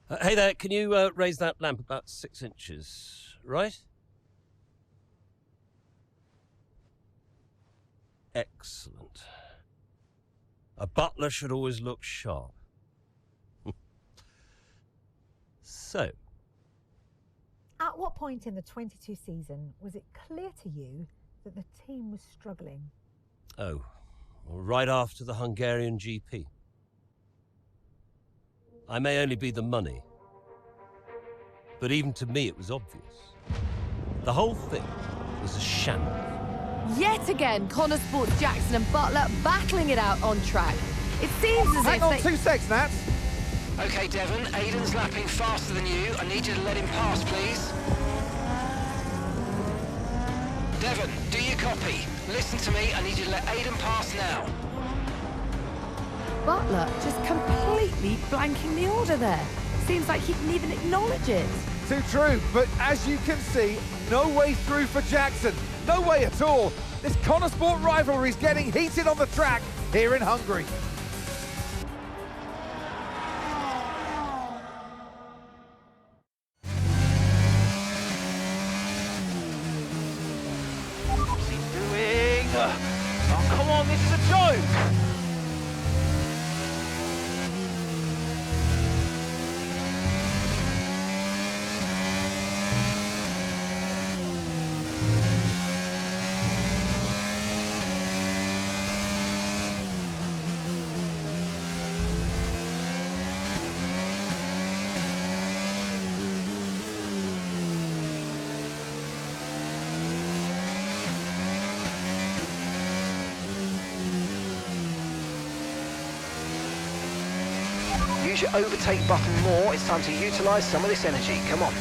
Hey there, can you raise that lamp about 6 inches, right? Excellent. A butler should always look sharp. So, At what point in the 22 season was it clear to you that the team was struggling? well, right after the Hungarian GP. I may only be the money, but even to me it was obvious. The whole thing was a shambles. Yet again, Connor Sports Jackson and Butler battling it out on track. It seems as Hang if on they... 2 seconds, Nat. Okay, Devon, Aiden's lapping faster than you. I need you to let him pass, please. Devon, do you copy? Listen to me, I need you to let Aiden pass now. Butler just completely blanking the order there. Seems like he didn't even acknowledge it. Too true, but as you can see, no way through for Jackson. No way at all. This Connor Sport rivalry is getting heated on the track here in Hungary. What's he doing? Oh, come on, this is a joke! Use your overtake button more. It's time to utilise some of this energy. Come on.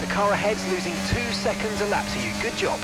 The car ahead's losing 2 seconds a lap to you. Good job.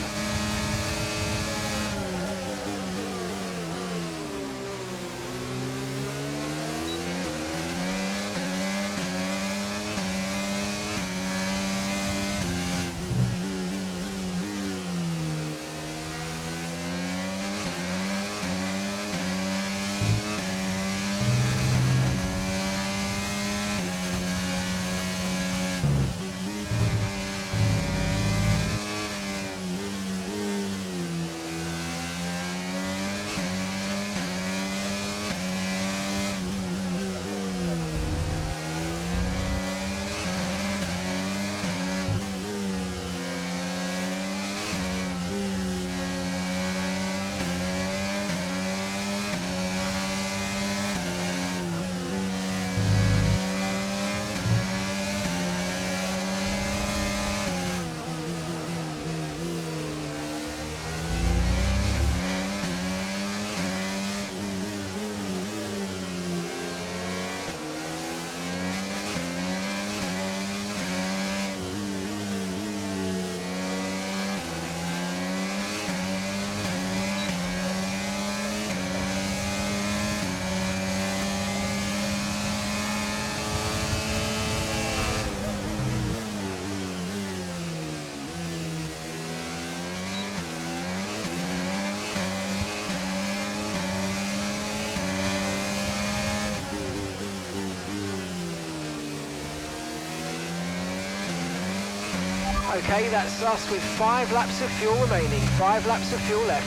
Okay, that's us with 5 laps of fuel remaining. 5 laps of fuel left.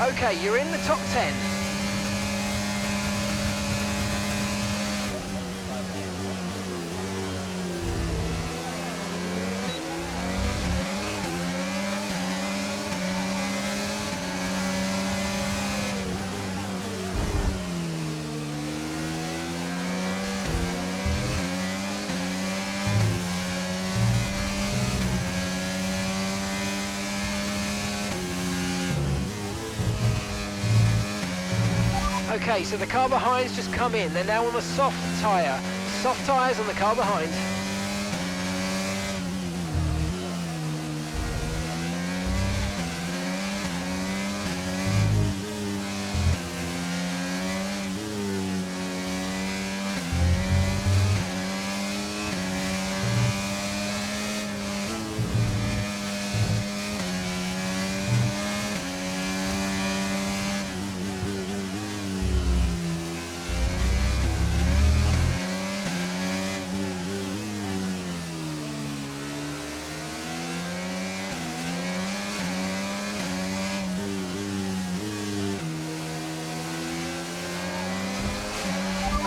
Okay, you're in the top 10. Okay, so the car behind's just come in. They're now on a soft tyre. Soft tyres on the car behind.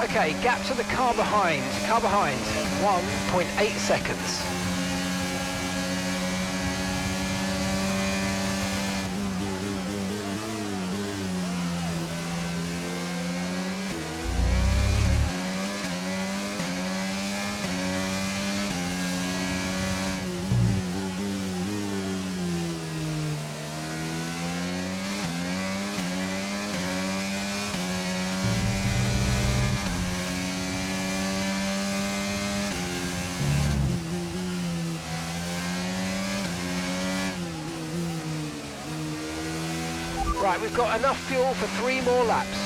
Okay, gap to the car behind. Car behind, 1.8 seconds. Right, we've got enough fuel for 3 more laps.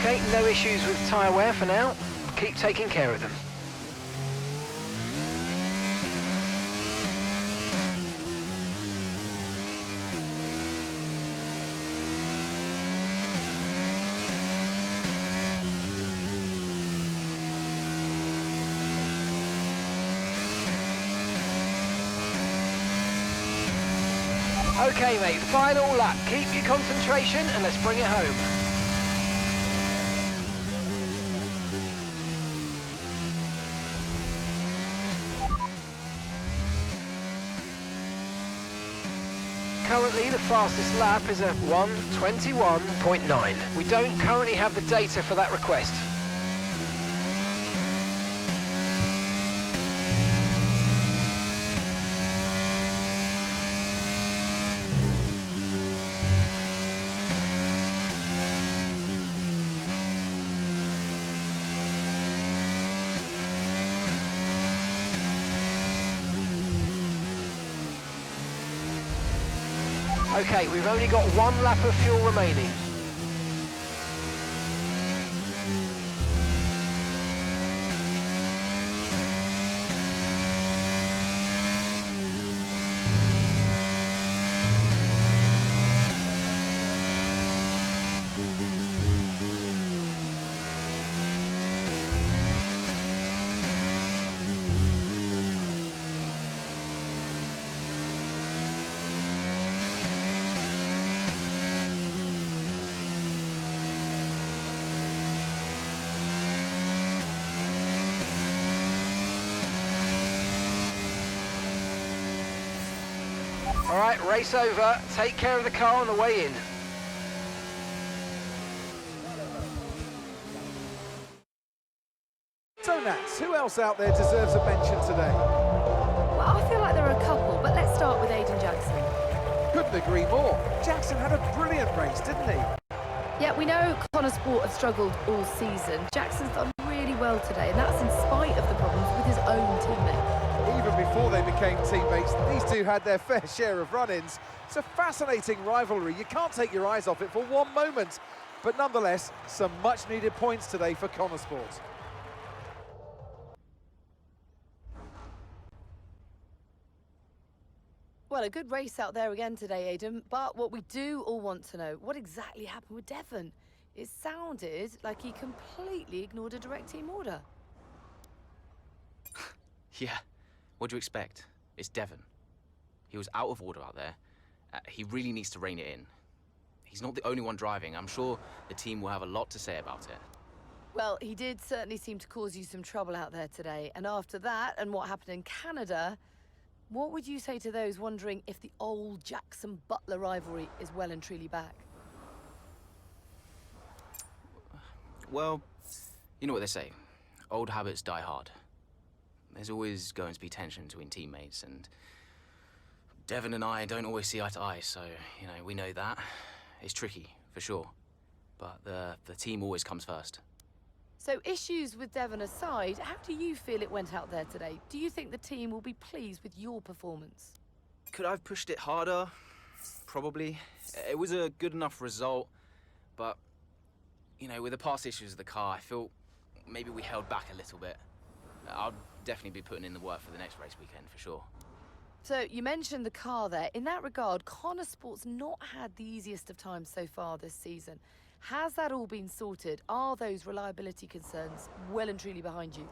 Okay, no issues with tyre wear for now. Keep taking care of them. Okay, mate, final lap. Keep your concentration and let's bring it home. Currently, the fastest lap is a 1:21.9. We don't currently have the data for that request. Okay, we've only got one lap of fuel remaining. All right, race over. Take care of the car on the way in. So Nats, who else out there deserves a mention today? Well, I feel like there are a couple, but let's start with Aiden Jackson. Couldn't agree more. Jackson had a brilliant race, didn't he? Yeah, we know Connor Sport have struggled all season. Jackson's done really well today, and that's in spite of the problems with his own teammate. Even before they became teammates, these two had their fair share of run-ins. It's a fascinating rivalry. You can't take your eyes off it for one moment. But nonetheless, some much-needed points today for Connor Sport. Well, a good race out there again today, Aiden. But what we do all want to know, what exactly happened with Devon? It sounded like he completely ignored a direct team order. Yeah, what do you expect? It's Devon. He was out of order out there. He really needs to rein it in. He's not the only one driving. I'm sure the team will have a lot to say about it. Well, he did certainly seem to cause you some trouble out there today. And after that, and what happened in Canada, what would you say to those wondering if the old Jackson-Butler rivalry is well and truly back? Well, you know what they say. Old habits die hard. There's always going to be tension between teammates, and Devon and I don't always see eye to eye, so, you know, we know that. It's tricky, for sure. But the team always comes first. So issues with Devon aside, how do you feel it went out there today? Do you think the team will be pleased with your performance? Could I have pushed it harder? Probably. It was a good enough result, but, you know, with the past issues of the car, I feel maybe we held back a little bit. I'll definitely be putting in the work for the next race weekend, for sure. So you mentioned the car there. In that regard, Connor Sport's not had the easiest of times so far this season. Has that all been sorted? Are those reliability concerns well and truly behind you?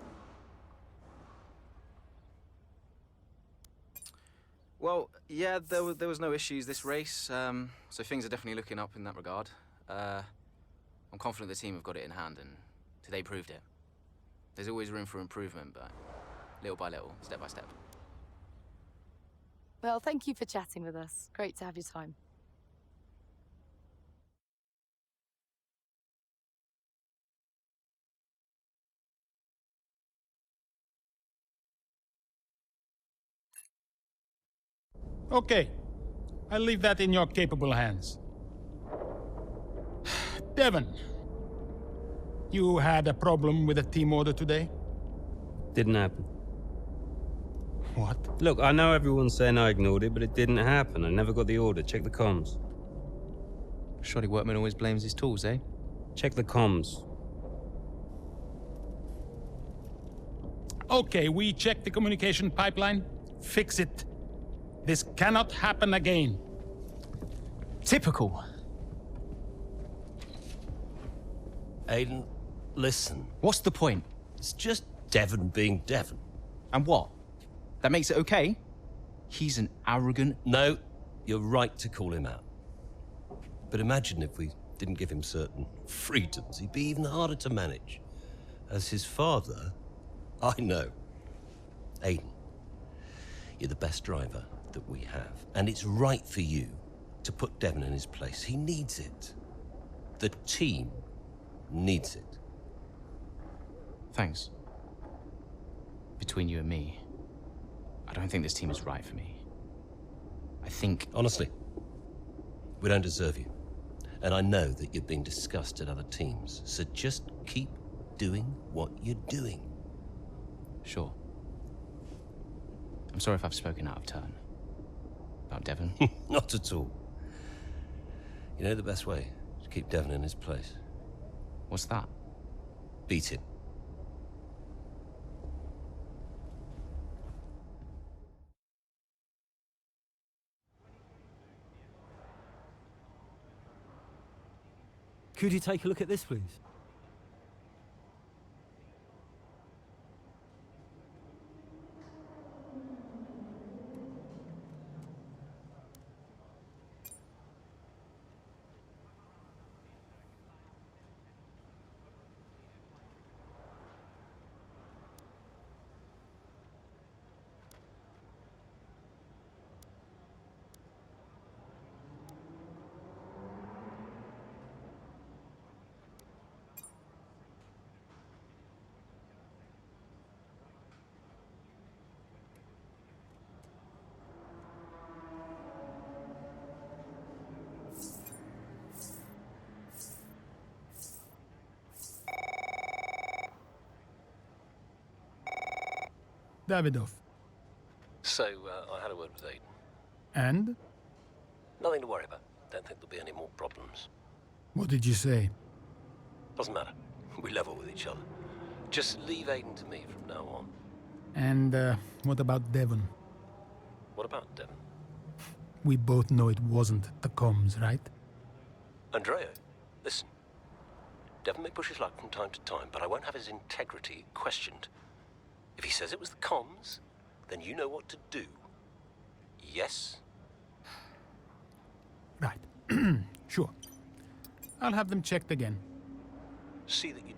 Well, yeah, there was no issues this race, so things are definitely looking up in that regard. I'm confident the team have got it in hand, and today proved it. There's always room for improvement, but little by little, step by step. Well, thank you for chatting with us. Great to have your time. Okay, I'll leave that in your capable hands. Devon, you had a problem with a team order today? Didn't happen. What? Look, I know everyone's saying I ignored it, but it didn't happen. I never got the order. Check the comms. Shoddy workman always blames his tools, eh? Check the comms. Okay, we checked the communication pipeline. Fix it. This cannot happen again. Typical. Aiden, listen. What's the point? It's just Devon being Devon. And what? That makes it okay? He's an arrogant... No, You're right to call him out. But imagine if we didn't give him certain freedoms. He'd be even harder to manage. As his father, I know. Aiden, you're the best driver that we have. And it's right for you to put Devon in his place. He needs it. The team needs it. Thanks. Between you and me, I don't think this team is right for me. I think... Honestly, we don't deserve you. And I know that you're being discussed at other teams. So just keep doing what you're doing. Sure. I'm sorry if I've spoken out of turn. About Devon. Not at all. You know the best way to keep Devon in his place? What's that? Beat him. Could you take a look at this, please? Davidoff. So, I had a word with Aiden. And? Nothing to worry about. Don't think there'll be any more problems. What did you say? Doesn't matter. We level with each other. Just leave Aiden to me from now on. And, what about Devon? What about Devon? We both know it wasn't the comms, right? Andrea, listen. Devon may push his luck from time to time, but I won't have his integrity questioned. If he says it was the comms, then you know what to do. Yes? Right. Sure. I'll have them checked again. See that you